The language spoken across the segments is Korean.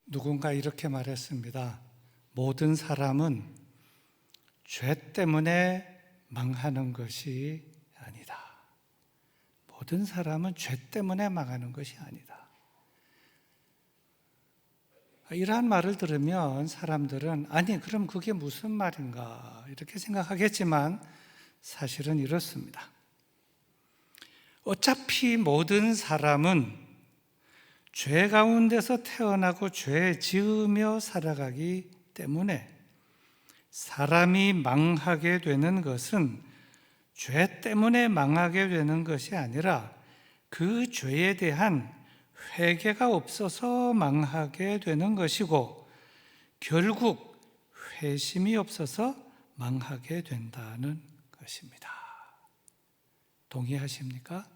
누군가 이렇게 말했습니다. 모든 사람은 죄 때문에 망하는 것이 아니다. 모든 사람은 죄 때문에 망하는 것이 아니다. 이러한 말을 들으면 사람들은 아니 그럼 그게 무슨 말인가 이렇게 생각하겠지만 사실은 이렇습니다. 어차피 모든 사람은 죄 가운데서 태어나고 죄 지으며 살아가기 때문에 사람이 망하게 되는 것은 죄 때문에 망하게 되는 것이 아니라 그 죄에 대한 회개가 없어서 망하게 되는 것이고 결국 회심이 없어서 망하게 된다는 것입니다. 동의하십니까?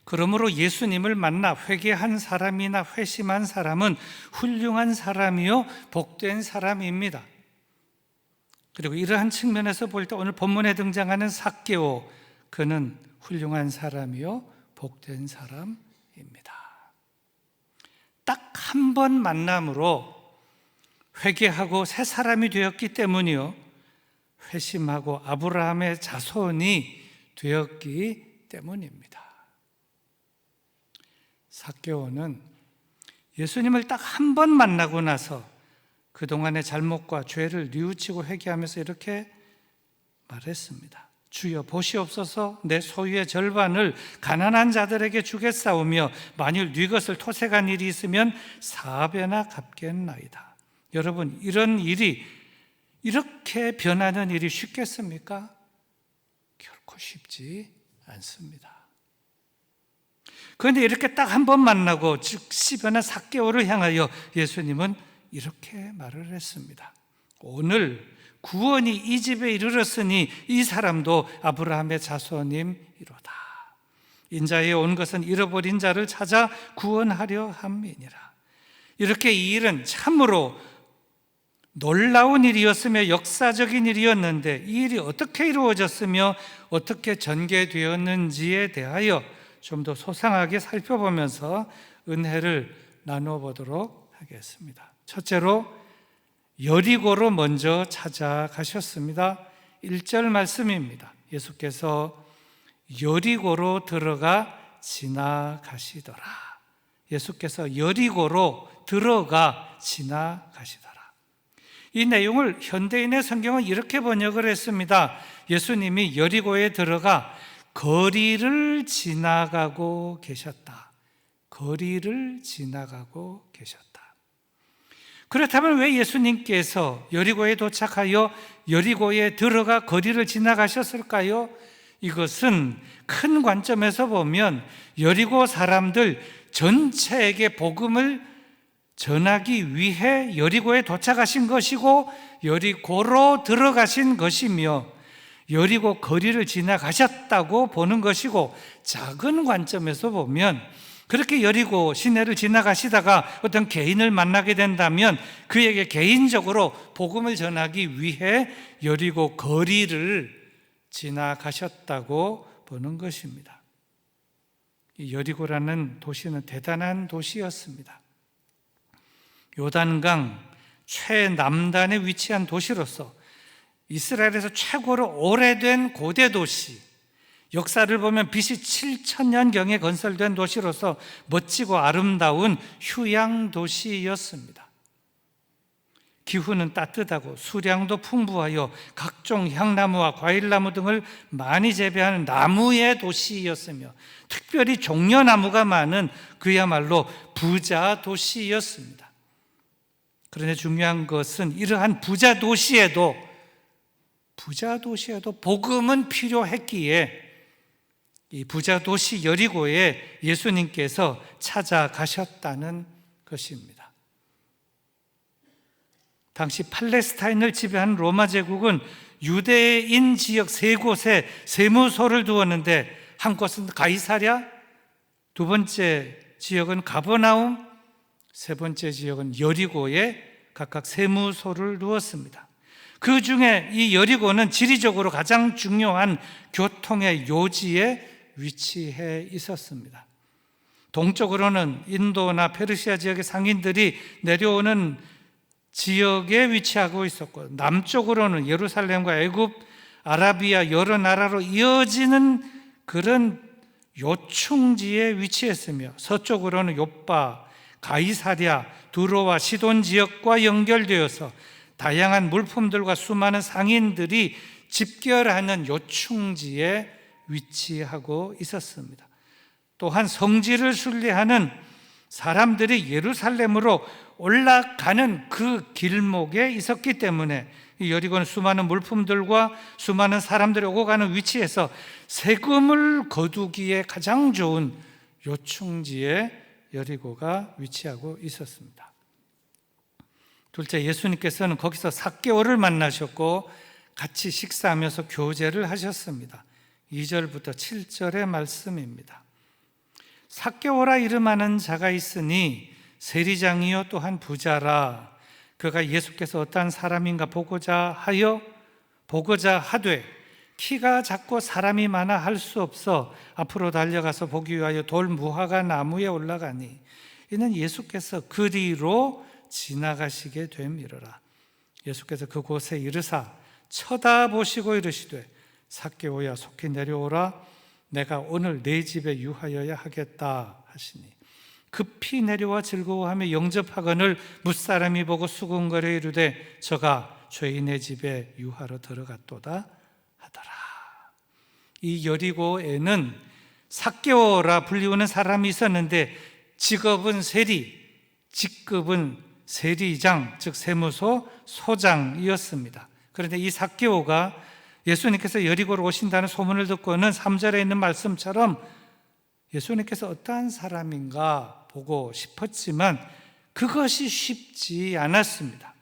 그러므로 예수님을 만나 회개한 사람이나 회심한 사람은 훌륭한 사람이요 복된 사람입니다. 그리고 이러한 측면에서 볼 때 오늘 본문에 등장하는 삭개오, 그는 훌륭한 사람이요 복된 사람입니다. 딱 한 번 만남으로 회개하고 새 사람이 되었기 때문이요 회심하고 아브라함의 자손이 되었기 때문입니다. 삭개오는 예수님을 딱 한 번 만나고 나서 그동안의 잘못과 죄를 뉘우치고 회개하면서 이렇게 말했습니다. 주여 보시옵소서, 내 소유의 절반을 가난한 자들에게 주겠사오며 만일 네 것을 토색한 일이 있으면 4배나 갚겠나이다. 여러분, 이런 일이 이렇게 변하는 일이 쉽겠습니까? 결코 쉽지 않습니다. 그런데 이렇게 딱 한 번 만나고 즉시 변한 삭개오를 향하여 예수님은 이렇게 말을 했습니다. 오늘 구원이 이 집에 이르렀으니 이 사람도 아브라함의 자손임이로다. 인자에 온 것은 잃어버린 자를 찾아 구원하려 함이니라. 이렇게 이 일은 참으로 놀라운 일이었으며 역사적인 일이었는데 이 일이 어떻게 이루어졌으며 어떻게 전개되었는지에 대하여 좀 더 소상하게 살펴보면서 은혜를 나누어 보도록 하겠습니다. 첫째로 여리고로 먼저 찾아가셨습니다. 1절 말씀입니다. 예수께서 여리고로 들어가 지나가시더라. 예수께서 여리고로 들어가 지나가시더라. 이 내용을 현대인의 성경은 이렇게 번역을 했습니다. 예수님이 여리고에 들어가 거리를 지나가고 계셨다. 거리를 지나가고 계셨다. 그렇다면 왜 예수님께서 여리고에 도착하여 여리고에 들어가 거리를 지나가셨을까요? 이것은 큰 관점에서 보면 여리고 사람들 전체에게 복음을 전하기 위해 여리고에 도착하신 것이고 여리고로 들어가신 것이며 여리고 거리를 지나가셨다고 보는 것이고, 작은 관점에서 보면 그렇게 여리고 시내를 지나가시다가 어떤 개인을 만나게 된다면 그에게 개인적으로 복음을 전하기 위해 여리고 거리를 지나가셨다고 보는 것입니다. 이 여리고라는 도시는 대단한 도시였습니다. 요단강 최남단에 위치한 도시로서 이스라엘에서 최고로 오래된 고대 도시, 역사를 보면 BC 7000년경에 건설된 도시로서 멋지고 아름다운 휴양 도시였습니다. 기후는 따뜻하고 수량도 풍부하여 각종 향나무와 과일나무 등을 많이 재배하는 나무의 도시였으며 특별히 종려나무가 많은 그야말로 부자 도시였습니다. 그런데 중요한 것은 이러한 부자 도시에도 복음은 필요했기에 이 부자 도시 여리고에 예수님께서 찾아가셨다는 것입니다. 당시 팔레스타인을 지배한 로마 제국은 유대인 지역 3곳에 세무소를 두었는데 한 곳은 가이사랴, 두 번째 지역은 가버나움, 세 번째 지역은 여리고에 각각 세무소를 두었습니다. 그 중에 이 여리고는 지리적으로 가장 중요한 교통의 요지에 위치해 있었습니다. 동쪽으로는 인도나 페르시아 지역의 상인들이 내려오는 지역에 위치하고 있었고, 남쪽으로는 예루살렘과 애굽, 아라비아 여러 나라로 이어지는 그런 요충지에 위치했으며, 서쪽으로는 요빠, 가이사랴, 두로와 시돈 지역과 연결되어서 다양한 물품들과 수많은 상인들이 집결하는 요충지에 위치하고 있었습니다. 또한 성지를 순례하는 사람들이 예루살렘으로 올라가는 그 길목에 있었기 때문에 이 여리고는 수많은 물품들과 수많은 사람들이 오고 가는 위치에서 세금을 거두기에 가장 좋은 요충지에 여리고가 위치하고 있었습니다. 둘째, 예수님께서는 거기서 삭개오를 만나셨고 같이 식사하면서 교제를 하셨습니다. 2절부터 7절의 말씀입니다. 삭개오라 이름하는 자가 있으니 세리장이요 또한 부자라. 그가 예수께서 어떠한 사람인가 보고자 하되 키가 작고 사람이 많아 할 수 없어 앞으로 달려가서 보기 위하여 돌 무화과 나무에 올라가니 이는 예수께서 그리로 지나가시게 됨이러라. 예수께서 그곳에 이르사 쳐다보시고 이르시되 삭개오야 속히 내려오라. 내가 오늘 내 집에 유하여야 하겠다 하시니 급히 내려와 즐거워하며 영접하거늘 뭇사람이 보고 수군거려 이르되 저가 죄인의 집에 유하러 들어갔도다 하더라. 이 여리고에는 삭개오라 불리우는 사람이 있었는데 직업은 세리, 직급은 세리장, 즉 세무소 소장이었습니다. 그런데 이 삭개오가 예수님께서 여리고로 오신다는 소문을 듣고는 3절에 있는 말씀처럼 예수님께서 어떠한 사람인가 보고 싶었지만 그것이 쉽지 않았습니다.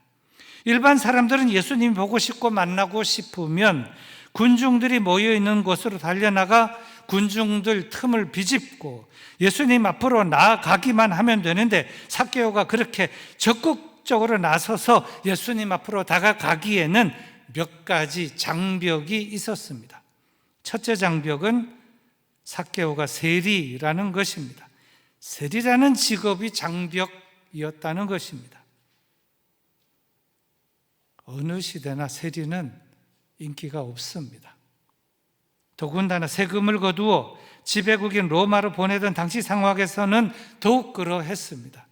일반 사람들은 예수님 보고 싶고 만나고 싶으면 군중들이 모여있는 곳으로 달려나가 군중들 틈을 비집고 예수님 앞으로 나아가기만 하면 되는데 삭개오가 그렇게 적극적으로 나서서 예수님 앞으로 다가가기에는 몇 가지 장벽이 있었습니다. 첫째 장벽은 삭개오가 세리라는 것입니다. 세리라는 직업이 장벽이었다는 것입니다. 어느 시대나 세리는 인기가 없습니다. 더군다나 세금을 거두어 지배국인 로마로 보내던 당시 상황에서는 더욱 그러했습니다.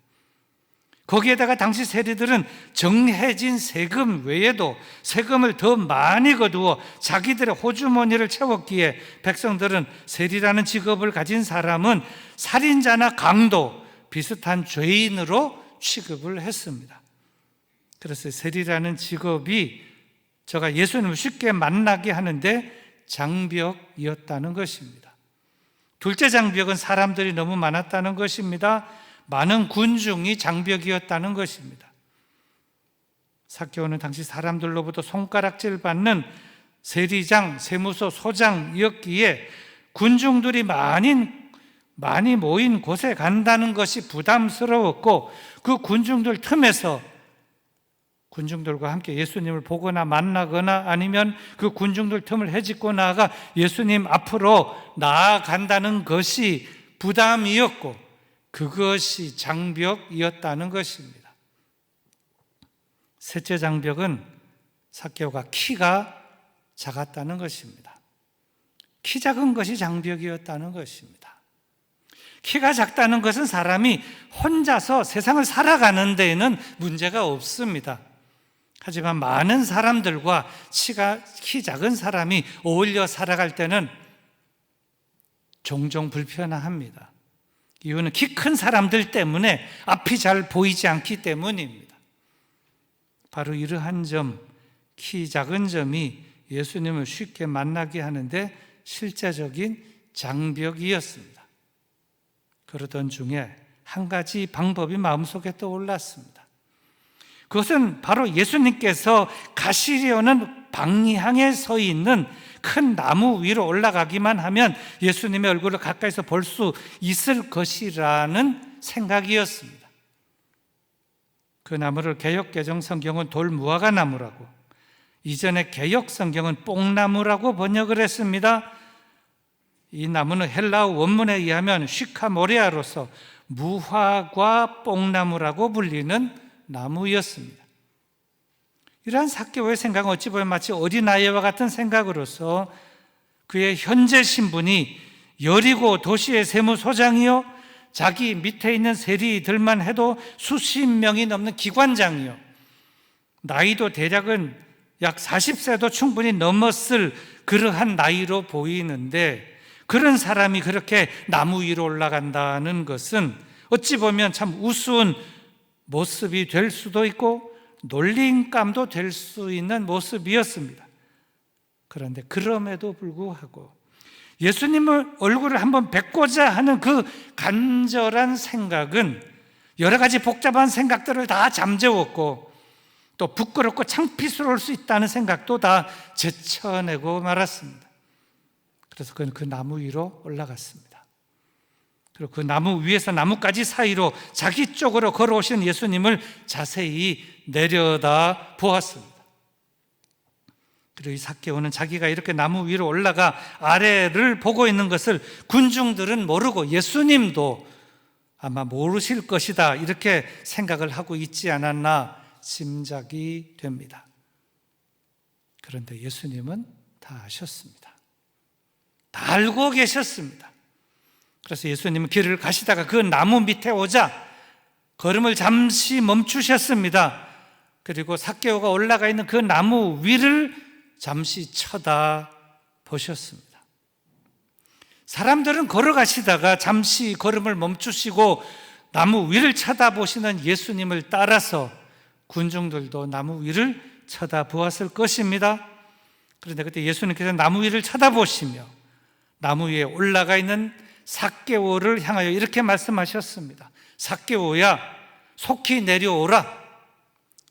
거기에다가 당시 세리들은 정해진 세금 외에도 세금을 더 많이 거두어 자기들의 호주머니를 채웠기에 백성들은 세리라는 직업을 가진 사람은 살인자나 강도, 비슷한 죄인으로 취급을 했습니다. 그래서 세리라는 직업이 저가 예수님을 쉽게 만나게 하는데 장벽이었다는 것입니다. 둘째 장벽은 사람들이 너무 많았다는 것입니다. 많은 군중이 장벽이었다는 것입니다. 삭개오는 당시 사람들로부터 손가락질 받는 세리장, 세무소 소장이었기에 군중들이 많이 모인 곳에 간다는 것이 부담스러웠고 그 군중들 틈에서 군중들과 함께 예수님을 보거나 만나거나 아니면 그 군중들 틈을 헤집고 나아가 예수님 앞으로 나아간다는 것이 부담이었고 그것이 장벽이었다는 것입니다. 셋째 장벽은 삭개오가 키가 작았다는 것입니다. 키 작은 것이 장벽이었다는 것입니다. 키가 작다는 것은 사람이 혼자서 세상을 살아가는 데에는 문제가 없습니다. 하지만 많은 사람들과 키 작은 사람이 어울려 살아갈 때는 종종 불편합니다. 이유는 키 큰 사람들 때문에 앞이 잘 보이지 않기 때문입니다. 바로 이러한 점, 키 작은 점이 예수님을 쉽게 만나게 하는데 실제적인 장벽이었습니다. 그러던 중에 한 가지 방법이 마음속에 떠올랐습니다. 그것은 바로 예수님께서 가시려는 방향에 서 있는 큰 나무 위로 올라가기만 하면 예수님의 얼굴을 가까이서 볼 수 있을 것이라는 생각이었습니다. 그 나무를 개역개정 성경은 돌무화과 나무라고, 이전에 개역 성경은 뽕나무라고 번역을 했습니다. 이 나무는 헬라어 원문에 의하면 쉬카모레아로서 무화과 뽕나무라고 불리는 나무였습니다. 이러한 삭개오의 생각은 어찌 보면 마치 어린아이와 같은 생각으로서 그의 현재 신분이 여리고 도시의 세무소장이요, 자기 밑에 있는 세리들만 해도 수십 명이 넘는 기관장이요, 나이도 대략은 약 40세도 충분히 넘었을 그러한 나이로 보이는데, 그런 사람이 그렇게 나무 위로 올라간다는 것은 어찌 보면 참 우스운 모습이 될 수도 있고 놀림감도 될 수 있는 모습이었습니다. 그런데 그럼에도 불구하고 예수님의 얼굴을 한번 뵙고자 하는 그 간절한 생각은 여러 가지 복잡한 생각들을 다 잠재웠고, 또 부끄럽고 창피스러울 수 있다는 생각도 다 제쳐내고 말았습니다. 그래서 그는 그 나무 위로 올라갔습니다. 그리고 그 나무 위에서 나뭇가지 사이로 자기 쪽으로 걸어오신 예수님을 자세히 내려다 보았습니다. 그리고 이 삭개오는 자기가 이렇게 나무 위로 올라가 아래를 보고 있는 것을 군중들은 모르고 예수님도 아마 모르실 것이다, 이렇게 생각을 하고 있지 않았나 짐작이 됩니다. 그런데 예수님은 다 아셨습니다. 다 알고 계셨습니다. 그래서 예수님은 길을 가시다가 그 나무 밑에 오자 걸음을 잠시 멈추셨습니다. 그리고 삭개오가 올라가 있는 그 나무 위를 잠시 쳐다보셨습니다. 사람들은 걸어가시다가 잠시 걸음을 멈추시고 나무 위를 쳐다보시는 예수님을 따라서 군중들도 나무 위를 쳐다보았을 것입니다. 그런데 그때 예수님께서 나무 위를 쳐다보시며 나무 위에 올라가 있는 삭개오를 향하여 이렇게 말씀하셨습니다. 삭개오야, 속히 내려오라.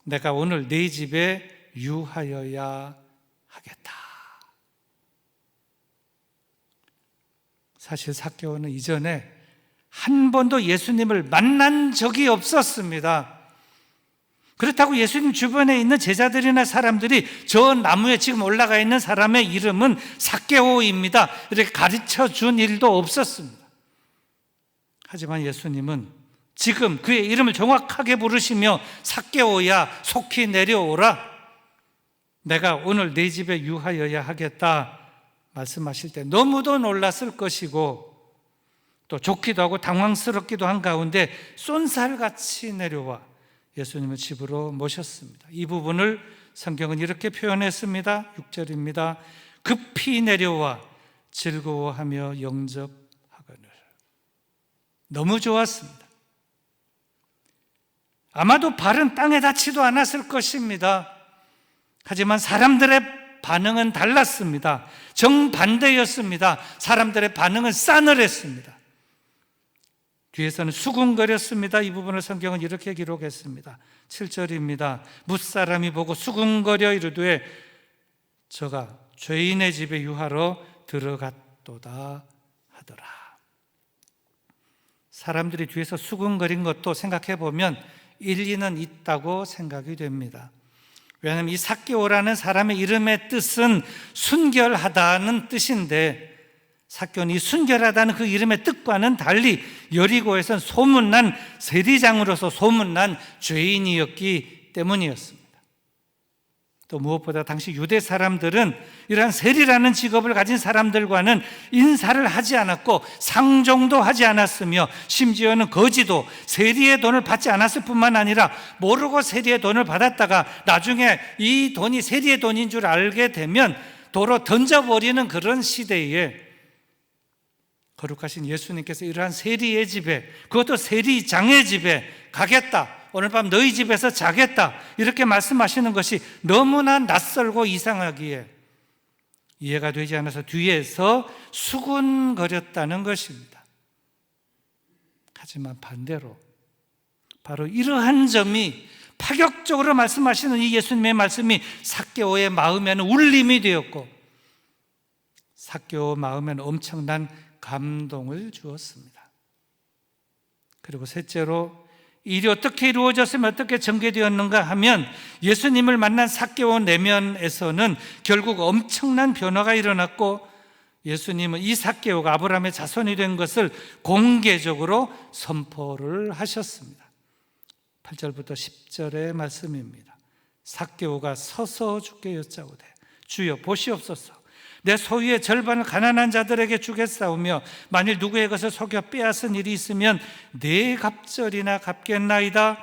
내가 오늘 네 집에 유하여야 하겠다. 사실 삭개오는 이전에 한 번도 예수님을 만난 적이 없었습니다. 그렇다고 예수님 주변에 있는 제자들이나 사람들이 저 나무에 지금 올라가 있는 사람의 이름은 삭개오입니다, 이렇게 가르쳐 준 일도 없었습니다. 하지만 예수님은 지금 그의 이름을 정확하게 부르시며 삭개오야, 속히 내려오라. 내가 오늘 네 집에 유하여야 하겠다 말씀하실 때 너무도 놀랐을 것이고, 또 좋기도 하고 당황스럽기도 한 가운데 쏜살같이 내려와 예수님을 집으로 모셨습니다. 이 부분을 성경은 이렇게 표현했습니다. 6절입니다. 급히 내려와 즐거워하며 영접하거늘. 너무 좋았습니다. 아마도 발은 땅에 닿지도 않았을 것입니다. 하지만 사람들의 반응은 달랐습니다. 정반대였습니다. 사람들의 반응은 싸늘했습니다. 뒤에서는 수군거렸습니다. 이 부분을 성경은 이렇게 기록했습니다. 7절입니다. 뭇사람이 보고 수군거려 이르되 저가 죄인의 집에 유하러 들어갔도다 하더라. 사람들이 뒤에서 수군거린 것도 생각해 보면 일리는 있다고 생각이 됩니다. 왜냐하면 이 삭개오라는 사람의 이름의 뜻은 순결하다는 뜻인데, 삭개오는 이 순결하다는 그 이름의 뜻과는 달리 여리고에선 소문난 세리장으로서 소문난 죄인이었기 때문이었습니다. 또 무엇보다 당시 유대 사람들은 이러한 세리라는 직업을 가진 사람들과는 인사를 하지 않았고 상종도 하지 않았으며, 심지어는 거지도 세리의 돈을 받지 않았을 뿐만 아니라 모르고 세리의 돈을 받았다가 나중에 이 돈이 세리의 돈인 줄 알게 되면 도로 던져버리는 그런 시대에 거룩하신 예수님께서 이러한 세리의 집에, 그것도 세리장의 집에 가겠다, 오늘 밤 너희 집에서 자겠다, 이렇게 말씀하시는 것이 너무나 낯설고 이상하기에 이해가 되지 않아서 뒤에서 수군거렸다는 것입니다. 하지만 반대로 바로 이러한 점이 파격적으로 말씀하시는 이 예수님의 말씀이 삭개오의 마음에는 울림이 되었고, 삭개오 마음에는 엄청난 감동을 주었습니다. 그리고 셋째로 일이 어떻게 이루어졌으면 어떻게 전개되었는가 하면, 예수님을 만난 삭개오 내면에서는 결국 엄청난 변화가 일어났고 예수님은 이 삭개오가 아브라함의 자손이 된 것을 공개적으로 선포를 하셨습니다. 8절부터 10절의 말씀입니다. 삭개오가 서서 주께 여짜오되 주여 보시옵소서, 내 소유의 절반을 가난한 자들에게 주겠사오며 만일 누구의 것을 속여 빼앗은 일이 있으면 네 갑절이나 갚겠나이다.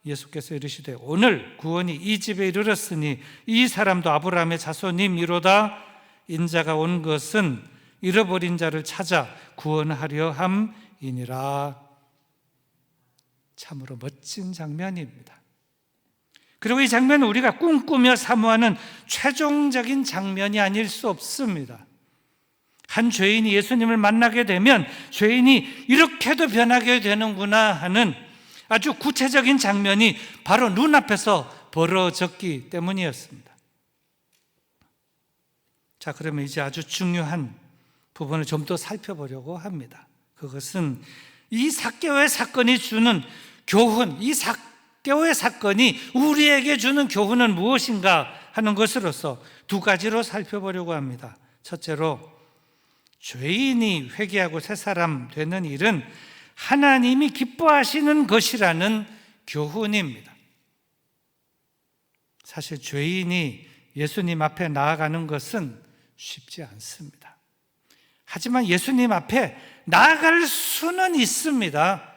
예수께서 이르시되 오늘 구원이 이 집에 이르렀으니 이 사람도 아브라함의 자손임이로다. 인자가 온 것은 잃어버린 자를 찾아 구원하려 함이니라. 참으로 멋진 장면입니다. 그리고 이 장면은 우리가 꿈꾸며 사모하는 최종적인 장면이 아닐 수 없습니다. 한 죄인이 예수님을 만나게 되면 죄인이 이렇게도 변하게 되는구나 하는 아주 구체적인 장면이 바로 눈앞에서 벌어졌기 때문이었습니다. 자, 그러면 이제 아주 중요한 부분을 좀 더 살펴보려고 합니다. 그것은 이 삭개오의 사건이 주는 교훈, 이 삭개오의 사건이 우리에게 주는 교훈은 무엇인가 하는 것으로서 두 가지로 살펴보려고 합니다. 첫째로, 죄인이 회개하고 새 사람 되는 일은 하나님이 기뻐하시는 것이라는 교훈입니다. 사실 죄인이 예수님 앞에 나아가는 것은 쉽지 않습니다. 하지만 예수님 앞에 나아갈 수는 있습니다.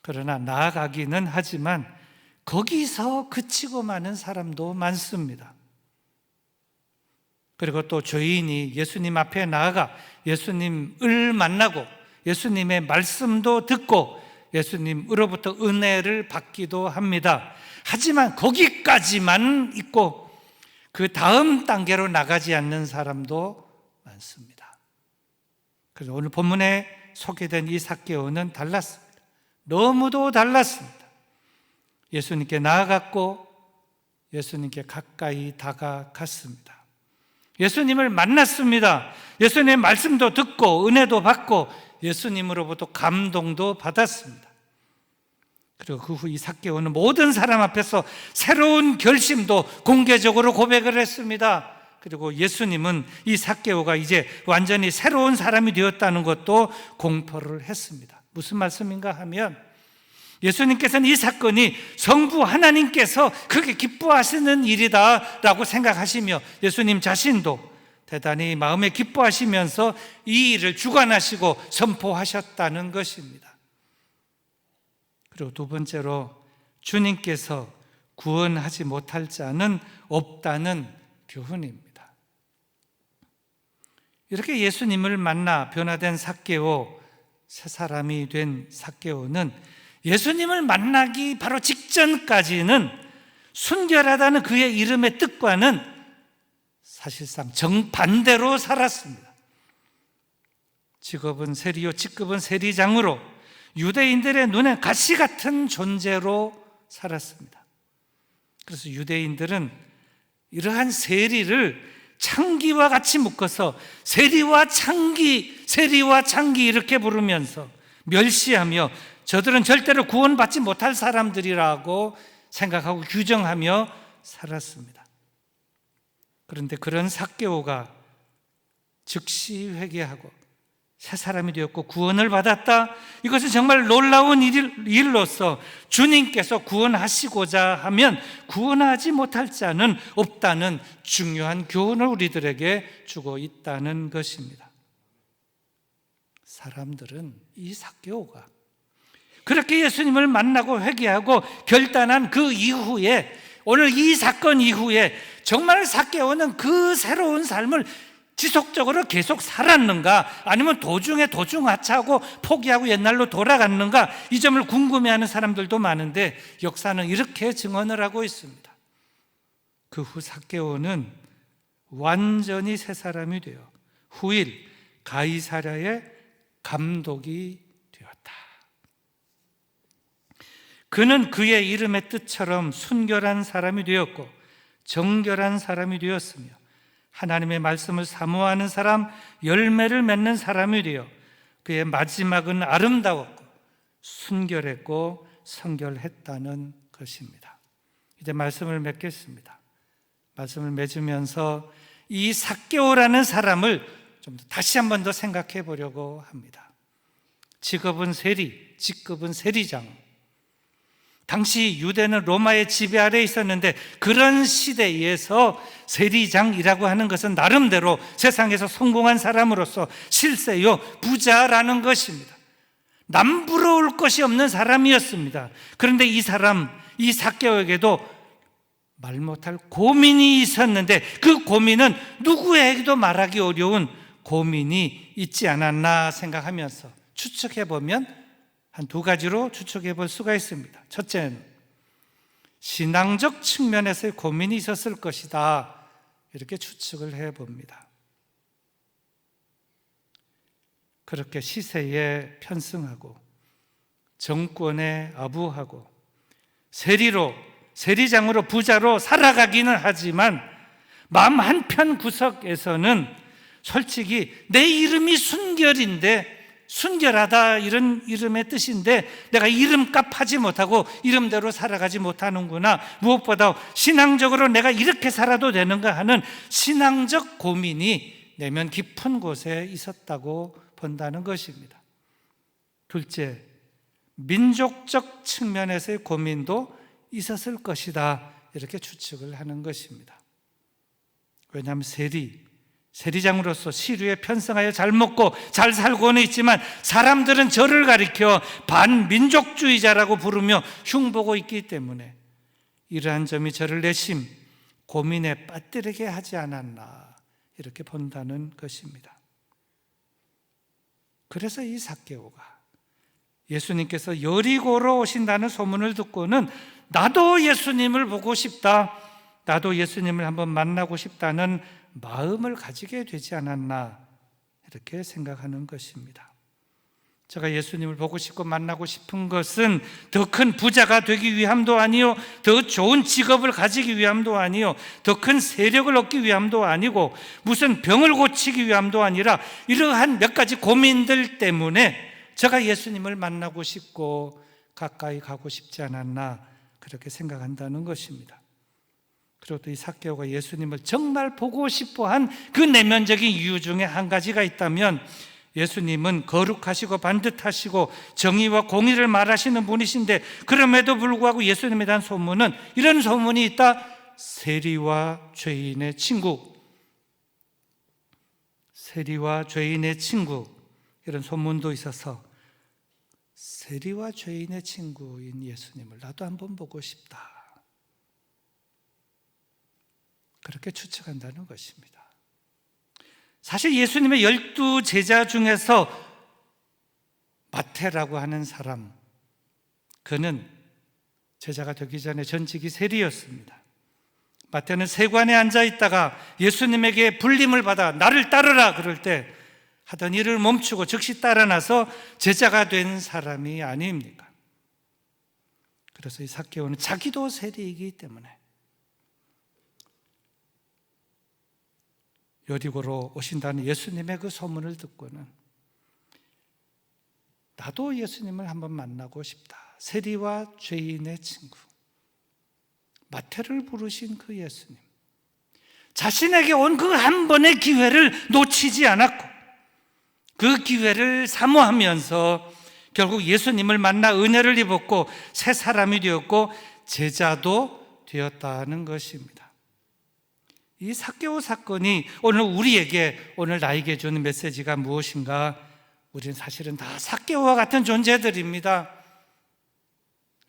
그러나 나아가기는 하지만 거기서 그치고 마는 사람도 많습니다. 그리고 또 죄인이 예수님 앞에 나아가 예수님을 만나고 예수님의 말씀도 듣고 예수님으로부터 은혜를 받기도 합니다. 하지만 거기까지만 있고 그 다음 단계로 나가지 않는 사람도 많습니다. 그래서 오늘 본문에 소개된 이 삭개오는 달랐습니다. 너무도 달랐습니다. 예수님께 나아갔고 예수님께 가까이 다가갔습니다. 예수님을 만났습니다. 예수님의 말씀도 듣고 은혜도 받고 예수님으로부터 감동도 받았습니다. 그리고 그 후 이 삭개오는 모든 사람 앞에서 새로운 결심도 공개적으로 고백을 했습니다. 그리고 예수님은 이 삭개오가 이제 완전히 새로운 사람이 되었다는 것도 공포를 했습니다. 무슨 말씀인가 하면 예수님께서는 이 사건이 성부 하나님께서 그렇게 기뻐하시는 일이다라고 생각하시며 예수님 자신도 대단히 마음에 기뻐하시면서 이 일을 주관하시고 선포하셨다는 것입니다. 그리고 두 번째로, 주님께서 구원하지 못할 자는 없다는 교훈입니다. 이렇게 예수님을 만나 변화된 삭개오, 새 사람이 된 삭개오는 예수님을 만나기 바로 직전까지는 순결하다는 그의 이름의 뜻과는 사실상 정반대로 살았습니다. 직업은 세리요, 직급은 세리장으로 유대인들의 눈에 가시 같은 존재로 살았습니다. 그래서 유대인들은 이러한 세리를 창기와 같이 묶어서 세리와 창기 이렇게 부르면서 멸시하며 저들은 절대로 구원받지 못할 사람들이라고 생각하고 규정하며 살았습니다. 그런데 그런 삭개오가 즉시 회개하고 새 사람이 되었고 구원을 받았다. 이것은 정말 놀라운 일로서 주님께서 구원하시고자 하면 구원하지 못할 자는 없다는 중요한 교훈을 우리들에게 주고 있다는 것입니다. 사람들은 이 삭개오가 그렇게 예수님을 만나고 회개하고 결단한 그 이후에, 오늘 이 사건 이후에 정말 삭개오는 그 새로운 삶을 지속적으로 계속 살았는가, 아니면 도중에 도중하차하고 포기하고 옛날로 돌아갔는가, 이 점을 궁금해하는 사람들도 많은데 역사는 이렇게 증언을 하고 있습니다. 그 후 삭개오는 완전히 새 사람이 되어 후일 가이사랴의 감독이 되었다. 그는 그의 이름의 뜻처럼 순결한 사람이 되었고 정결한 사람이 되었으며 하나님의 말씀을 사모하는 사람, 열매를 맺는 사람이 되어 그의 마지막은 아름다웠고 순결했고 성결했다는 것입니다. 이제 말씀을 맺겠습니다. 말씀을 맺으면서 이 삭개오라는 사람을 좀 다시 한 번 더 생각해 보려고 합니다. 직업은 세리, 직급은 세리장. 당시 유대는 로마의 지배 아래에 있었는데 그런 시대에서 세리장이라고 하는 것은 나름대로 세상에서 성공한 사람으로서 실세요, 부자라는 것입니다. 남부러울 것이 없는 사람이었습니다. 그런데 이 사람, 이 삭개오에게도 말 못할 고민이 있었는데 그 고민은 누구에게도 말하기 어려운 고민이 있지 않았나 생각하면서 추측해보면 한 두 가지로 추측해 볼 수가 있습니다. 첫째는 신앙적 측면에서의 고민이 있었을 것이다, 이렇게 추측을 해봅니다. 그렇게 시세에 편승하고 정권에 아부하고 세리장으로 부자로 살아가기는 하지만 마음 한편 구석에서는 솔직히 내 이름이 순결인데, 순결하다 이런 이름의 뜻인데 내가 이름값 하지 못하고 이름대로 살아가지 못하는구나, 무엇보다 신앙적으로 내가 이렇게 살아도 되는가 하는 신앙적 고민이 내면 깊은 곳에 있었다고 본다는 것입니다. 둘째, 민족적 측면에서의 고민도 있었을 것이다, 이렇게 추측을 하는 것입니다. 왜냐하면 세리장으로서 시류에 편성하여 잘 먹고 잘 살고는 있지만 사람들은 저를 가리켜 반민족주의자라고 부르며 흉보고 있기 때문에 이러한 점이 저를 내심 고민에 빠뜨리게 하지 않았나, 이렇게 본다는 것입니다. 그래서 이 삭개오가 예수님께서 여리고로 오신다는 소문을 듣고는 나도 예수님을 보고 싶다, 나도 예수님을 한번 만나고 싶다는 마음을 가지게 되지 않았나, 이렇게 생각하는 것입니다. 제가 예수님을 보고 싶고 만나고 싶은 것은 더 큰 부자가 되기 위함도 아니요, 더 좋은 직업을 가지기 위함도 아니요, 더 큰 세력을 얻기 위함도 아니고 무슨 병을 고치기 위함도 아니라 이러한 몇 가지 고민들 때문에 제가 예수님을 만나고 싶고 가까이 가고 싶지 않았나, 그렇게 생각한다는 것입니다. 그리고 또 이 삭개오가 예수님을 정말 보고 싶어한 그 내면적인 이유 중에 한 가지가 있다면, 예수님은 거룩하시고 반듯하시고 정의와 공의를 말하시는 분이신데 그럼에도 불구하고 예수님에 대한 소문은 이런 소문이 있다. 세리와 죄인의 친구, 세리와 죄인의 친구, 이런 소문도 있어서 세리와 죄인의 친구인 예수님을 나도 한번 보고 싶다, 그렇게 추측한다는 것입니다. 사실 예수님의 12 제자 중에서 마태라고 하는 사람, 그는 제자가 되기 전에 전직이 세리였습니다. 마태는 세관에 앉아 있다가 예수님에게 불림을 받아 나를 따르라 그럴 때 하던 일을 멈추고 즉시 따라 나서 제자가 된 사람이 아닙니까? 그래서 이 삭개오는 자기도 세리이기 때문에 여리고로 오신다는 예수님의 그 소문을 듣고는 나도 예수님을 한번 만나고 싶다, 세리와 죄인의 친구, 마태를 부르신 그 예수님, 자신에게 온 그 한 번의 기회를 놓치지 않았고 그 기회를 사모하면서 결국 예수님을 만나 은혜를 입었고 새 사람이 되었고 제자도 되었다는 것입니다. 이 삭개오 사건이 오늘 나에게 주는 메시지가 무엇인가? 우리는 사실은 다 삭개오와 같은 존재들입니다.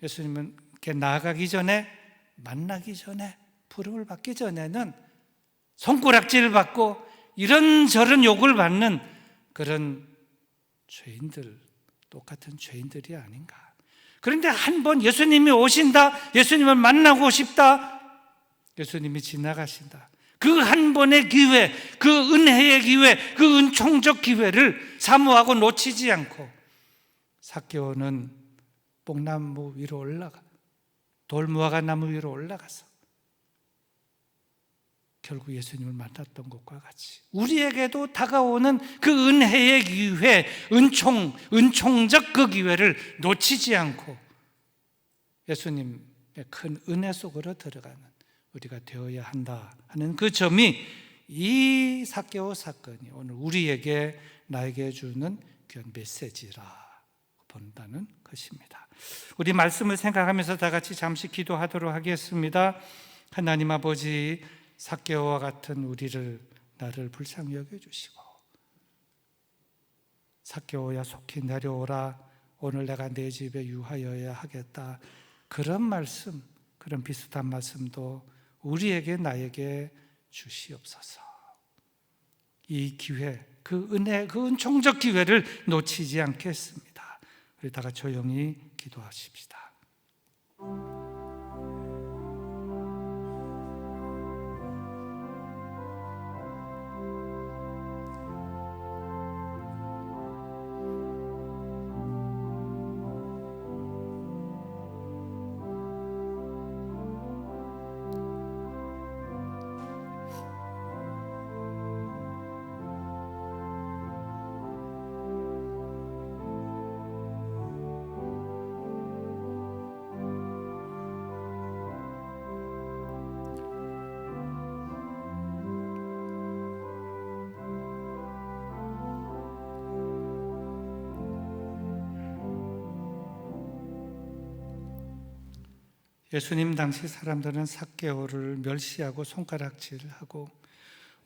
예수님께 나아가기 전에, 만나기 전에, 부름을 받기 전에는 손가락질을 받고 이런저런 욕을 받는 그런 죄인들, 똑같은 죄인들이 아닌가. 그런데 한 번 예수님이 오신다, 예수님을 만나고 싶다, 예수님이 지나가신다. 그 한 번의 기회, 그 은혜의 기회, 그 은총적 기회를 사모하고 놓치지 않고 삭개오는 뽕나무 위로 올라가, 돌무화과 나무 위로 올라가서 결국 예수님을 만났던 것과 같이 우리에게도 다가오는 그 은혜의 기회, 은총적 그 기회를 놓치지 않고 예수님의 큰 은혜 속으로 들어가는 우리가 되어야 한다 하는 그 점이 이 삭개오 사건이 오늘 우리에게 나에게 주는 귀한 메시지라 본다는 것입니다. 우리 말씀을 생각하면서 다 같이 잠시 기도하도록 하겠습니다. 하나님 아버지, 삭개오와 같은 나를 불쌍히 여겨주시고, 삭개오야 속히 내려오라, 오늘 내가 내 집에 유하여야 하겠다, 그런 말씀, 그런 비슷한 말씀도 우리에게 나에게 주시옵소서. 이 기회, 그 은혜, 그 은총적 기회를 놓치지 않겠습니다. 우리 다 같이 조용히 기도하십시다. 예수님 당시 사람들은 삭개오를 멸시하고 손가락질하고,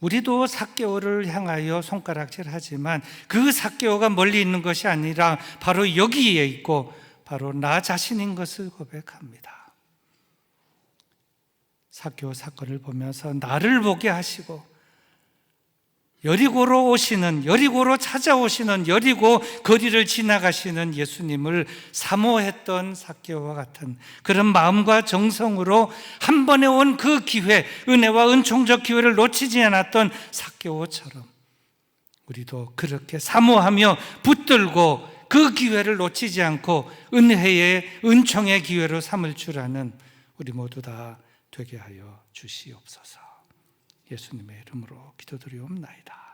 우리도 삭개오를 향하여 손가락질하지만 그 삭개오가 멀리 있는 것이 아니라 바로 여기에 있고 바로 나 자신인 것을 고백합니다. 삭개오 사건을 보면서 나를 보게 하시고, 여리고로 찾아오시는, 여리고 거리를 지나가시는 예수님을 사모했던 삭개오와 같은 그런 마음과 정성으로 한 번에 온 그 기회, 은혜와 은총적 기회를 놓치지 않았던 삭개오처럼 우리도 그렇게 사모하며 붙들고 그 기회를 놓치지 않고 은혜의, 은총의 기회로 삼을 줄 아는 우리 모두 다 되게 하여 주시옵소서. 예수님의 이름으로 기도드리옵나이다.